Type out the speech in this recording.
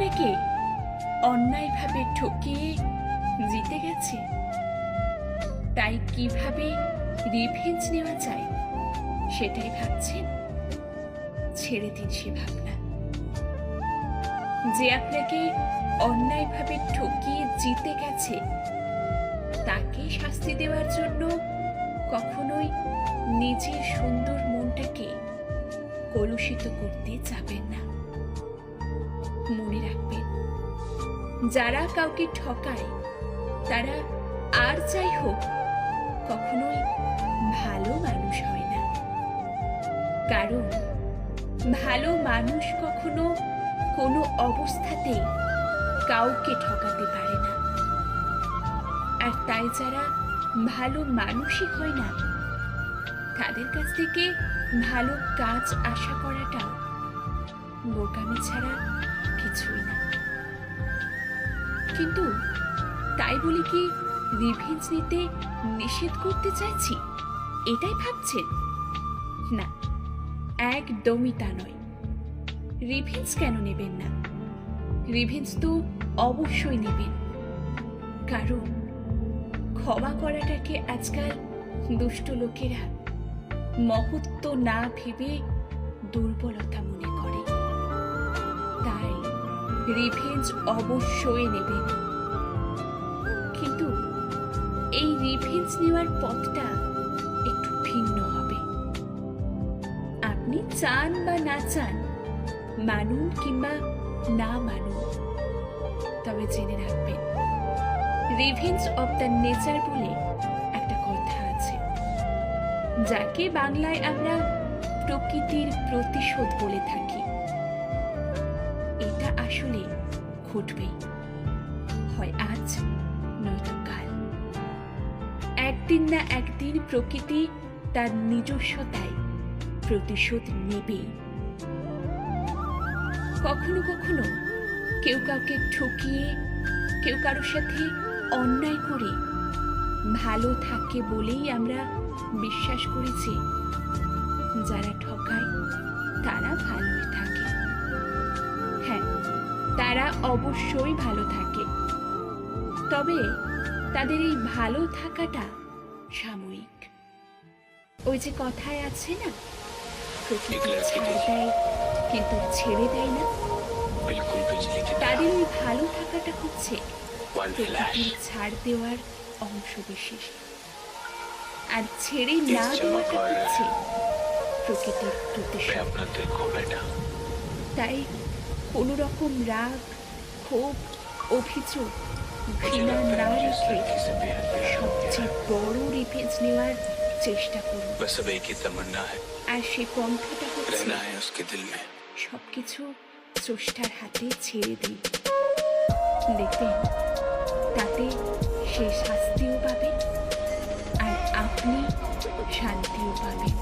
আপনাকে অন্যায়ভাবে ঠকিয়ে জিতে গেছে, তাই কিভাবে রিভেঞ্জ নেওয়া যায় সেটাই ভাবছেন। ছেড়ে দিন সে ভাবনা। যে আপনাকে অন্যায়ভাবে ঠকিয়ে জিতে গেছে তাকে শাস্তি দেওয়ার জন্য কখনোই নিজের সুন্দর মনটাকে কলুষিত করতে যাবেন না। মনে রাখবেন, যারা কাউকে ঠকায় তারা আর যাই হোক কখনোই ভালো মানুষ হয় না। কারণ ভালো মানুষ কখনো কোনো অবস্থাতেই কাউকে ঠকাতে পারে না। আর তাই যারা ভালো মানুষই হয় না তাদের কাছ থেকে ভালো কাজ আশা করাটাও বোকামি ছাড়া কিছুই না। কিন্তু তাই বলে কি রিভেঞ্জ নিতে নিষেধ করতে চাইছি এটাই ভাবছেন? না, একদমই তা নয়। রিভেঞ্জ কেন নেবেন না? রিভেঞ্জ তো অবশ্যই নেবেন। কারণ ক্ষমা করাটাকে আজকাল দুষ্ট লোকেরা মহত্ব না ভেবে দুর্বলতা মনে করে। তাই রিভেঞ্জ অবশ্যই নেবেন। কিন্তু এই রিভেঞ্জ নেওয়ার পথটা একটু ভিন্ন হবে। আপনি চান বা না চান, মানুন কিংবা না মানুন, তবে জেনে রাখবেন, রিভেঞ্জ অব দ্য নেচার বলে একটা কথা আছে, যাকে বাংলায় আমরা প্রকৃতির প্রতিশোধ বলে থাকি। এটা আসলে ঘটবেই, হয় আজ নয়তো কাল। একদিন না একদিন প্রকৃতি তার নিজস্বতায় প্রতিশোধ নেবেই। কখনো কখনো কেউ কাউকে ঠকিয়ে, কেউ কারোর সাথে অন্যায় করে ভালো থাকে বলেই আমরা বিশ্বাস করি যে যারা ঠকায় তারা ভালোই থাকে। হ্যাঁ, তারা অবশ্যই ভালো থাকে, তবে তাদের এই ভালো থাকাটা সাময়িক। ওই যে কথায় আছে না, প্রকৃতি ছাড় দেয় কিন্তু ছেড়ে দেয় না। তাদের ওই ভালো থাকাটা হচ্ছে প্রকৃতির ছাড় দেওয়ার অংশ বিশেষ, আর ছেড়ে না দেওয়াটা হচ্ছে প্রকৃতির প্রতিশোধ। তাই কোনো রকম রাগ, ক্ষোভ, অভিযোগ, ঘৃণা না রেখে সবচেয়ে বড় রিভেঞ্জ নেওয়ার চেষ্টা করুন। আর সেই পন্থাটা হচ্ছে সবকিছু স্রষ্টার হাতে ছেড়ে দিন। দেখবেন তাতে সে শাস্তিও পাবেন আর আপনি শান্তিও পাবেন।